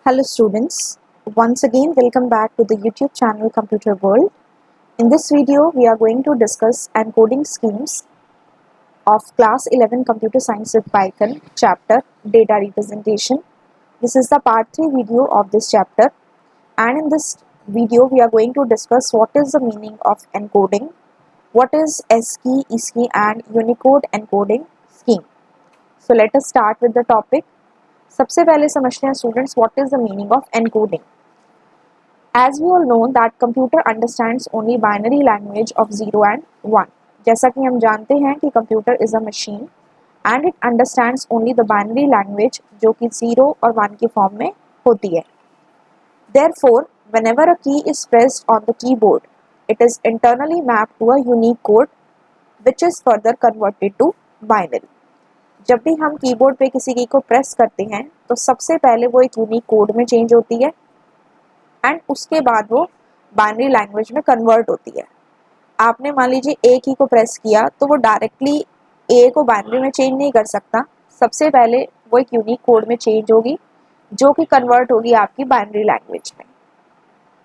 Hello students, once again welcome back to the YouTube channel Computer World. In this video we are going to discuss encoding schemes of class 11 Computer Science with Python chapter Data Representation. This is the part 3 video of this chapter, and in this video we are going to discuss what is the meaning of encoding, what is ASCII, ISCII and Unicode encoding scheme. So let us start with the topic. सबसे पहले समझते हैं students what is the meaning of encoding. As we all know that computer understands only binary language of 0 and 1. जैसा कि हम जानते हैं कि computer is a machine and it understands only the binary language जो कि 0 और 1 के फॉर्म में होती है. Therefore whenever a key is pressed on the keyboard it is internally mapped to a unique code which is further converted to binary. जब भी हम कीबोर्ड पे किसी की को प्रेस करते हैं तो सबसे पहले वो एक यूनिक कोड में चेंज होती है एंड उसके बाद वो बाइनरी लैंग्वेज में कन्वर्ट होती है. आपने मान लीजिए ए की को प्रेस किया तो वो डायरेक्टली ए को बाइनरी में चेंज नहीं कर सकता. सबसे पहले वो एक यूनिक कोड में चेंज होगी जो कि कन्वर्ट होगी आपकी बाइनरी लैंग्वेज में.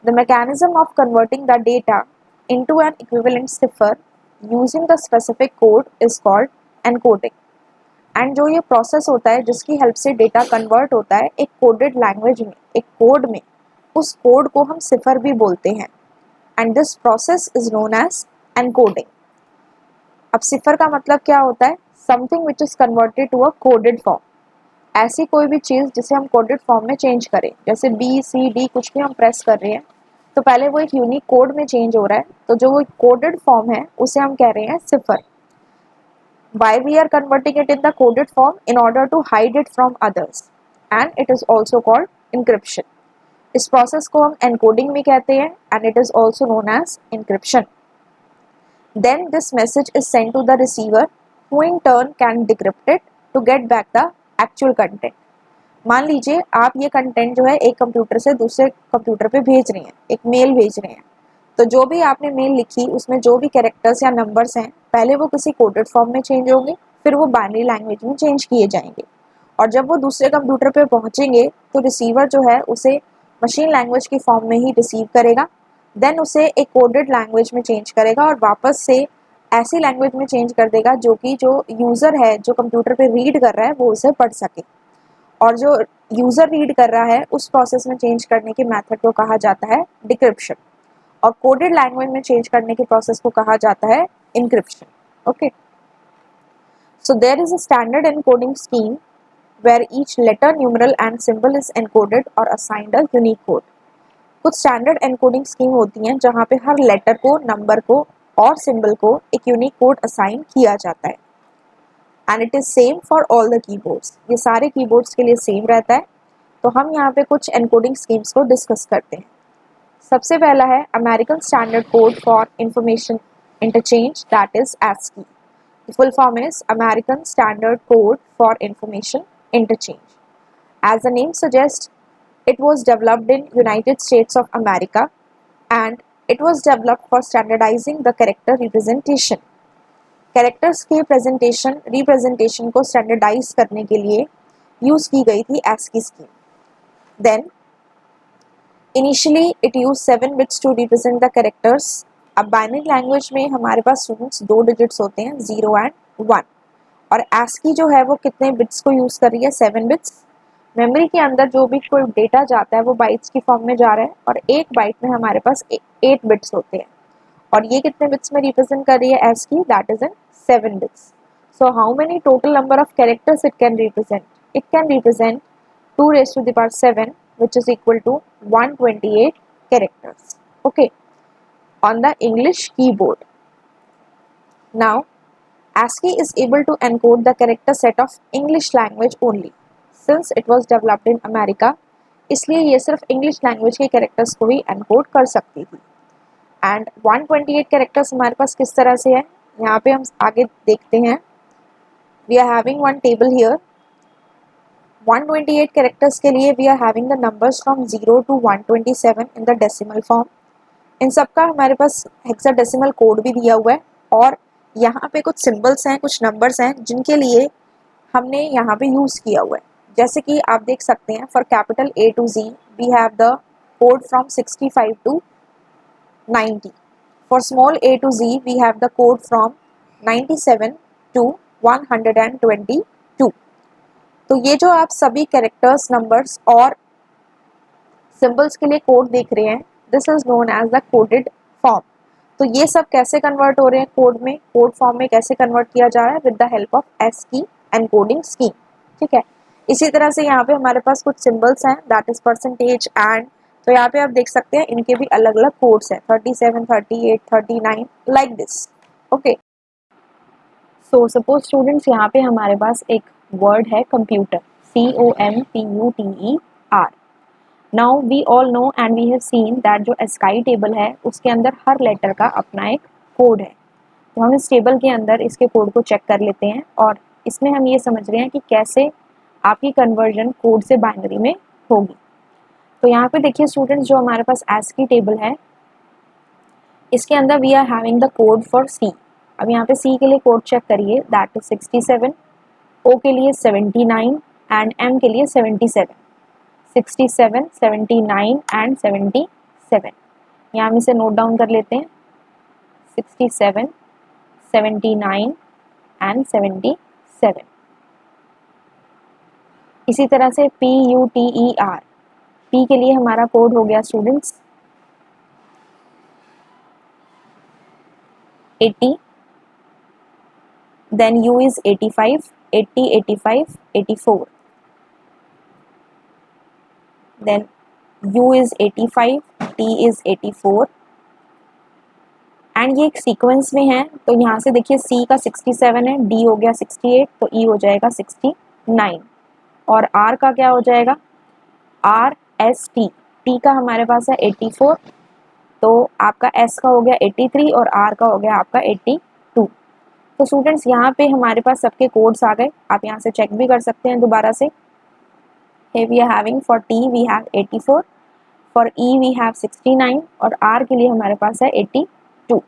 The mechanism of converting the data into an equivalent cipher using the specific code is called encoding. And जो ये प्रोसेस होता है जिसकी हेल्प से डेटा कन्वर्ट होता है एक कोडेड लैंग्वेज में, एक कोड में, उस कोड को हम सिफर भी बोलते हैं and this process is known as encoding. अब सिफर का मतलब क्या होता है? Something which is converted to a coded form. ऐसी कोई भी चीज़ जिसे हम कोडेड फॉर्म में चेंज करें, जैसे बी सी डी कुछ भी हम प्रेस कर रहे हैं तो पहले वो एक यूनिक कोड में चेंज हो रहा है, तो जो वो कोडेड फॉर्म है उसे हम कह रहे हैं सिफर. Why we are converting it in the coded form? In order to hide it from others, and it is also called encryption. इस process को हम encoding भी कहते हैं and it is also known as encryption. Then this message is sent to the receiver who in turn can decrypt it to get back the actual content. मान लीजिए आप ये कंटेंट जो है एक कंप्यूटर से दूसरे कंप्यूटर पे भेज रहे हैं, एक मेल भेज रहे हैं, तो जो भी आपने मेल लिखी उसमें जो भी कैरेक्टर्स या नंबर्स हैं पहले वो किसी कोडेड फॉर्म में चेंज होंगे, फिर वो बाइनरी लैंग्वेज में चेंज किए जाएंगे और जब वो दूसरे कंप्यूटर पे पहुंचेंगे तो रिसीवर जो है उसे मशीन लैंग्वेज की फॉर्म में ही रिसीव करेगा, देन उसे एक कोडेड लैंग्वेज में चेंज करेगा और वापस से ऐसी लैंग्वेज में चेंज कर देगा जो कि जो यूज़र है जो कंप्यूटर पे रीड कर रहा है वो उसे पढ़ सके. और जो यूज़र रीड कर रहा है उस प्रोसेस में चेंज करने के मेथड को कहा जाता है डिक्रिप्शन और कोडेड लैंग्वेज में चेंज करने के प्रोसेस को कहा जाता है encryption. Okay, so there is a standard encoding scheme where each letter, numeral and symbol is encoded और असाइंड अ यूनिक कोड. कुछ स्टैंडर्ड एनकोडिंग स्कीम होती हैं जहाँ पे हर लेटर को, नंबर को और सिंबल को एक यूनिक कोड असाइन किया जाता है and it is same for all the keyboards. ये सारे कीबोर्ड्स के लिए सेम रहता है. तो हम यहाँ पे कुछ एनकोडिंग स्कीम्स को डिस्कस करते हैं. सबसे पहला है American standard code for information interchange, that is ASCII. The full form is American Standard Code for Information Interchange. As the name suggests, it was developed in United States of America and it was developed for standardizing the character representation. Characters के representation को standardize करने के लिए use की गई थी ASCII scheme. Then Initially, it used 7 bits to represent the characters. अब binary language में हमारे पास स्टूडेंट्स 2 डिजिट्स होते हैं, 0 एंड 1, और ASCII जो है वो कितने बिट्स को यूज़ कर रही है? 7 बिट्स. मेमोरी के अंदर जो भी कोई डेटा जाता है वो बाइट्स की फॉर्म में जा रहा है और एक बाइट में हमारे पास 8 बिट्स होते हैं और ये कितने बिट्स में रिप्रेजेंट कर रही है ASCII? That is in 7 bits. So how many total number of characters it can represent? It can represent 2⁻⁷ which is equal to 128 characters. Okay, on the English keyboard. Now, ASCII is able to encode the character set of English language only. Since it was developed in America, इसलिए ये सिर्फ English language के characters को ही encode कर सकती थी. And 128 characters हमारे पास किस तरह से है? यहाँ पे हम आगे देखते हैं. We are having one table here. 128 characters के लिए we are having the numbers from 0 to 127 in the decimal form. इन सब का हमारे पास हेक्साडेसिमल कोड भी दिया हुआ है और यहाँ पे कुछ सिंबल्स हैं, कुछ नंबर्स हैं जिनके लिए हमने यहाँ पे यूज़ किया हुआ है. जैसे कि आप देख सकते हैं for capital A to Z we have the code from 65 to 90. For small a to z we have the code from 97 to 122. तो ये जो आप सभी कैरेक्टर्स नंबर्स और सिंबल्स के लिए कोड देख रहे हैं this is known as the coded form. तो ये सब कैसे कन्वर्ट हो रहे हैं कोड में, कोड फॉर्म में कैसे कन्वर्ट किया जा रहा है with the help of ASCII encoding scheme. ठीक है, इसी तरह से यहाँ पे हमारे पास कुछ सिंबल्स हैं दैट इज परसेंटेज एंड, तो यहाँ पे आप देख सकते हैं इनके भी अलग अलग कोड्स हैं 37, 38, 39 like this. Okay, so suppose students यहाँ पे हमारे पास एक वर्ड है computer, COMPUTER। Now we all know and we have seen that जो ASCII टेबल है उसके अंदर हर लेटर का अपना एक कोड है। तो हम इस टेबल के अंदर इसके कोड को चेक कर लेते हैं और इसमें हम ये समझ रहे हैं कि कैसे आपकी कन्वर्जन कोड से बाइनरी में होगी। तो यहाँ पे देखिए स्टूडेंट्स जो हमारे पास ASCII टेबल है इसके अंदर we are having the code for C। अब यहाँ पे C के लिए कोड चेक करिए दैट इज 67, O के लिए 79 एंड M के लिए 77। 67, 79 एंड 77। यहाँ हम इसे नोट डाउन कर लेते हैं 67, 79 एंड 77। इसी तरह से PUTER, P के लिए हमारा कोड हो गया students 80, then U is 85, 80, 85, 84, then U is 85, T is 84 and ये एक सीक्वेंस में है। तो यहाँ से देखिए C का 67 है, D हो गया 68, तो E हो जाएगा 69 और R का क्या हो जाएगा RST, T का हमारे पास है 84, तो आपका S का हो गया 83 और R का हो गया आपका 82। तो स्टूडेंट्स यहाँ पे हमारे पास सबके कोड्स आ गए, आप यहाँ से चेक भी कर सकते हैं दोबारा से। Here we are having for T we have 84, for E we have 69 और R के लिए हमारे पास है 82।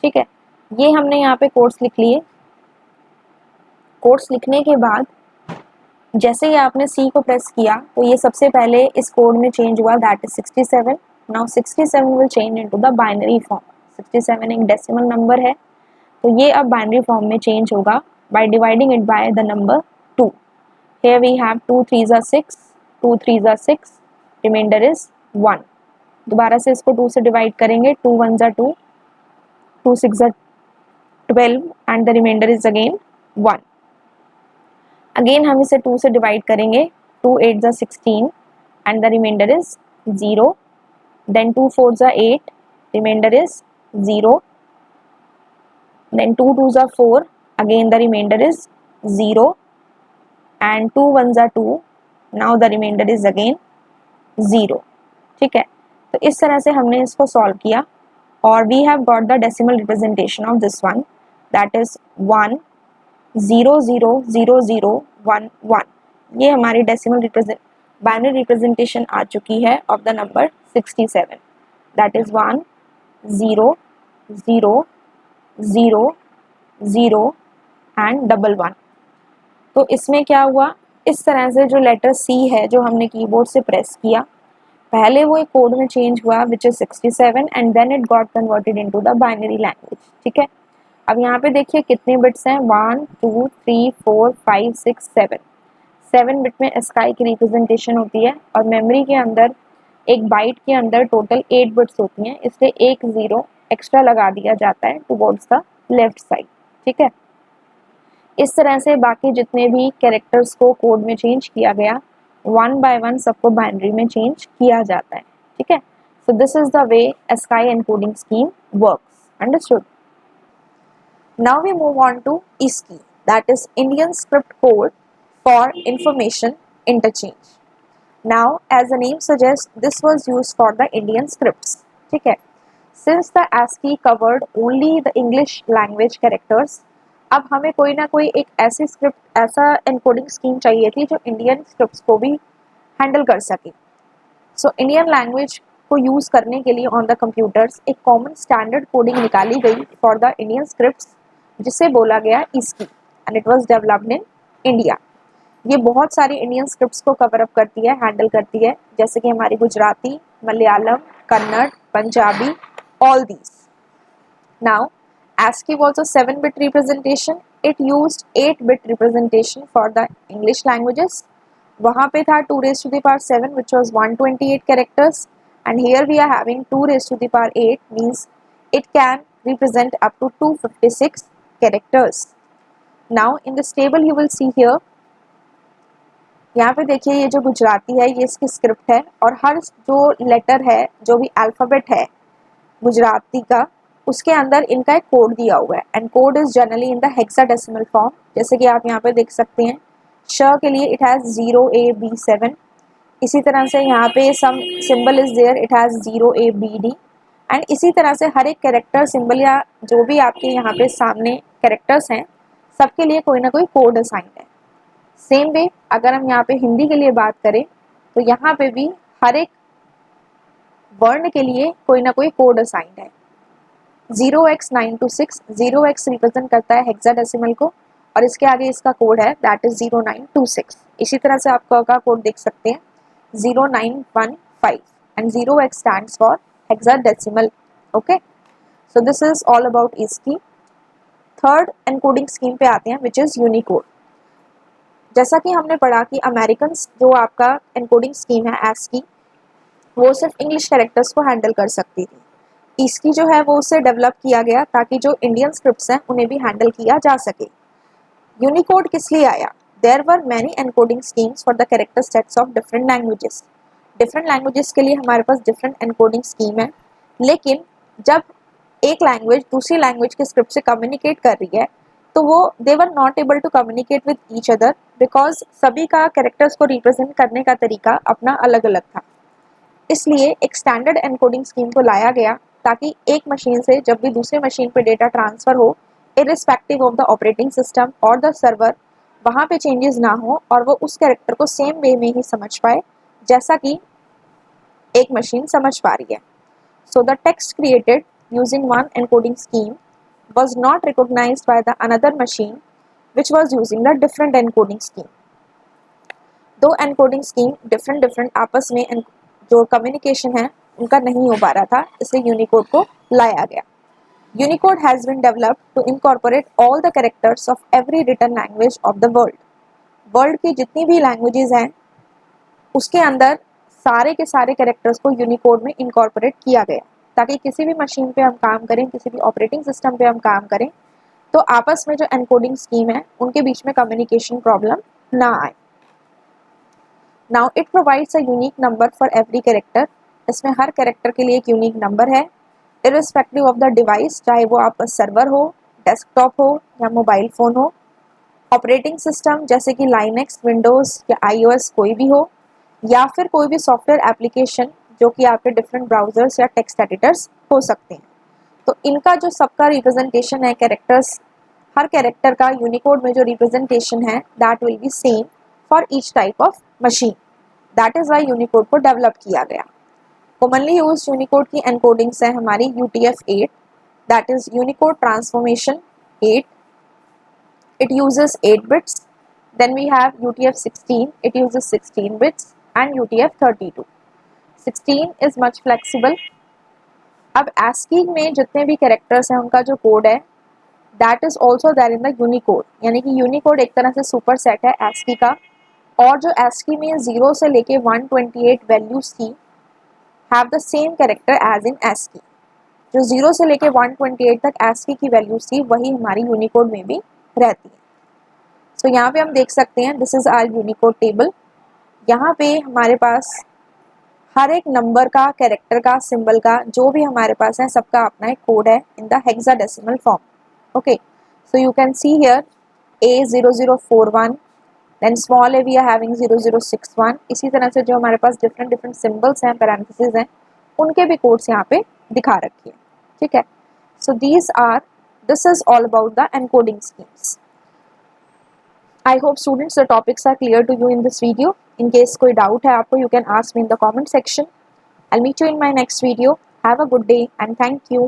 ठीक है, ये हमने यहाँ पे कोड्स लिख लिए। कोड्स लिखने के बाद जैसे ही आपने C को प्रेस किया तो ये सबसे पहले इस कोड में चेंज हुआ that is 67। Now 67 will change into the binary form. 67 एक डेसिमल नंबर है तो ये अब बाइनरी फॉर्म में चेंज होगा by dividing it by the number 2। Here we have 2 3s are 6, 2 3s are 6, remainder is 1। दोबारा से इसको 2 से डिवाइड करेंगे, 2 1s are 2, 2 6s are 12 and the remainder is again 1। Again हम इसे 2 से डिवाइड करेंगे, 2 8s are 16 and the remainder is 0, then 2 4s are 8, remainder is 0, then 2 2s are 4, again the remainder is 0 and 2 1s are 2, now the remainder is again 0। ठीक है, तो इस तरह से हमने इसको सॉल्व किया और we have got the decimal representation of this one that is 1 0 0 0 0 1 1। ये हमारी डेसिमल बाइनरी रिप्रेजेंटेशन आ चुकी है of the number 67 that is 1 0 0 0 0 and 1 1। तो इसमें क्या हुआ, इस तरह से जो लेटर C है जो हमने कीबोर्ड से प्रेस किया पहले वो एक कोड में चेंज हुआ which is 67 and then it got converted into the binary language. ठीक है, अब यहाँ पे देखिए कितने बिट्स हैं 1 2 3 4 5 6 7। 7 बिट में ASCII की रिप्रेजेंटेशन होती है और मेमोरी के अंदर एक बाइट के अंदर टोटल 8 बिट्स होती हैं, इसलिए एक 0 एक्स्ट्रा लगा दिया जाता है टुवर्ड्स द लेफ्ट साइड। ठीक है, इस तरह से बाकी जितने भी कैरेक्टर्स को कोड में चेंज किया गया वन बाय वन सबको बाइनरी में चेंज किया जाता है। ठीक है, so this is the way ASCII encoding scheme works. Understood? Now we move on to ISCI that is Indian script code for information interchange. Now as the name suggest this was used for the Indian scripts. ठीक है, since the ASCII covered only the English language characters, अब हमें कोई ना कोई एक ऐसी script, ऐसा एनकोडिंग स्कीम चाहिए थी जो इंडियन स्क्रिप्ट्स को भी हैंडल कर सके। सो इंडियन लैंग्वेज को यूज़ करने के लिए ऑन द कंप्यूटर्स एक कॉमन स्टैंडर्ड कोडिंग निकाली गई फॉर द इंडियन स्क्रिप्ट्स जिसे बोला गया ISCI and it was developed in India. ये बहुत सारी इंडियन स्क्रिप्ट्स को कवर अप करती है, हैंडल करती है, जैसे कि हमारी Gujarati, Malayalam, Kannada, Punjabi, all these. Now, ASCII was a 7-bit representation. It used 8-bit representation for the English languages. वहाँ पे था 2 raised to the power 7 which was 128 characters, and here we are having 2 raised to the power 8 means it can represent up to 256 characters. Now in this table you will see here, यहाँ पे देखिए ये जो गुजराती है ये इसकी script है, और हर जो लेटर है, जो भी अल्फ़ाबेट है गुजराती का, उसके अंदर इनका एक कोड दिया हुआ है, and code is generally in the hexadecimal form. जैसे कि आप यहाँ पे देख सकते हैं, श के लिए इट हैज़ 0A B7, इसी तरह से यहाँ पे some symbol is there, it has 0ABD, and इसी तरह से हर एक कैरेक्टर सिंबल या जो भी आपके यहाँ पे सामने कैरेक्टर्स हैं, सबके लिए कोई ना कोई कोड असाइन है। सेम वे अगर हम यहाँ पे हिंदी के लिए बात करें तो यहाँ पे भी हर एक वर्ण के लिए कोई ना कोई कोड असाइंड है। 0x926, 0x रिप्रेजेंट करता है हेक्साडेसिमल को, और इसके आगे इसका कोड है दैट इज 0926। इसी तरह से आप का कोड देख सकते हैं 0915, and 0x stands for hexadecimal. Okay, so this is all about इसकी। थर्ड एनकोडिंग स्कीम पे आते हैं विच इज यूनिकोड। जैसा कि हमने पढ़ा कि अमेरिकन जो आपका एनकोडिंग स्कीम है ASCII, वो सिर्फ इंग्लिश कैरेक्टर्स को हैंडल कर सकती थी। इसकी जो है वो उसे डेवलप किया गया ताकि जो इंडियन स्क्रिप्ट्स हैं उन्हें भी हैंडल किया जा सके। यूनिकोड किस लिए आया? There were many encoding schemes for the character sets of different languages. Different languages के लिए हमारे पास डिफरेंट एनकोडिंग स्कीम है, लेकिन जब एक लैंग्वेज दूसरी लैंग्वेज के स्क्रिप्ट से कम्युनिकेट कर रही है तो वो they were not able to communicate with each other, because सभी का कैरेक्टर्स को रिप्रेजेंट करने का तरीका अपना अलग अलग था। इसलिए एक स्टैंडर्ड एनकोडिंग स्कीम को लाया गया ताकि एक मशीन से जब भी दूसरे मशीन पे डेटा ट्रांसफ़र हो, irrespective of the operating system और द सर्वर, वहाँ पे चेंजेस ना हो और वो उस कैरेक्टर को सेम वे में ही समझ पाए जैसा कि एक मशीन समझ पा रही है। So the text created using one encoding scheme was not recognized by the another machine which was using the different encoding scheme. दो एनकोडिंग स्कीम डिफरेंट आपस में जो कम्युनिकेशन है उनका नहीं हो पा रहा था, इसलिए यूनिकोड को लाया गया। Unicode has been developed to incorporate all the characters of every written language of the world. World की जितनी भी लैंग्वेजेस हैं उसके अंदर सारे के सारे कैरेक्टर्स को यूनिकोड में इनकॉर्पोरेट किया गया ताकि किसी भी मशीन पे हम काम करें, किसी भी ऑपरेटिंग सिस्टम पे हम काम करें, तो आपस में जो एनकोडिंग स्कीम है उनके बीच में कम्युनिकेशन प्रॉब्लम ना आए। Now it provides a unique number for every character. इसमें हर कैरेक्टर के लिए एक यूनिक नंबर है, इरिस्पेक्टिव ऑफ द डिवाइस, चाहे वो आपका सर्वर हो, डेस्कटॉप हो या मोबाइल फ़ोन हो, ऑपरेटिंग सिस्टम जैसे कि लाइनेक्स, विंडोज़ या iOS कोई भी हो, या फिर कोई भी सॉफ्टवेयर एप्लीकेशन जो कि आपके डिफरेंट ब्राउजर्स या टेक्स्ट एडिटर्स हो सकते हैं। तो इनका जो सबका रिप्रेजेंटेशन है कैरेक्टर्स, हर कैरेक्टर का यूनिकोड में जो रिप्रेजेंटेशन है that will be same for each type of machine. That is why Unicode को डेवलप किया गया। कॉमनली यूज यूनिकोड की एनकोडिंग्स है हमारी UTF-8, that is Unicode transformation 8, it uses 8 bits. Then we have UTF-16, it uses 16 bits, and UTF-32। 16 is much flexible. अब ASCII में जितने भी कैरेक्टर्स हैं उनका जो कोड है that is also there in the Unicode, यानी कि यूनिकोड एक तरह से सुपर सेट है ASCII का, और जो ASCII में 0 से लेके 128 वैल्यूज की have the same character as in ASCII। जो 0 से लेके 128 तक ASCII की वैल्यूज थी वही हमारी यूनिकोड में भी रहती है। सो यहाँ पे हम देख सकते हैं this is our Unicode table. यहाँ पे हमारे पास हर एक नंबर का, कैरेक्टर का, सिंबल का जो भी हमारे पास है सबका अपना एक कोड है in the hexadecimal form. Okay, so you can see here A0041, then small a we are having 0061। इसी तरह से जो हमारे पास डिफरेंट सिंबल्स हैं, पैरेंथेसिस हैं, उनके भी कोड्स यहाँ पे दिखा रखी है। ठीक है, so this is all about the encoding schemes. I hope students the topics are clear to you in this video. In case कोई doubt है आपको, you can ask me in the comment section. I'll meet you in my next video. Have a good day and thank you.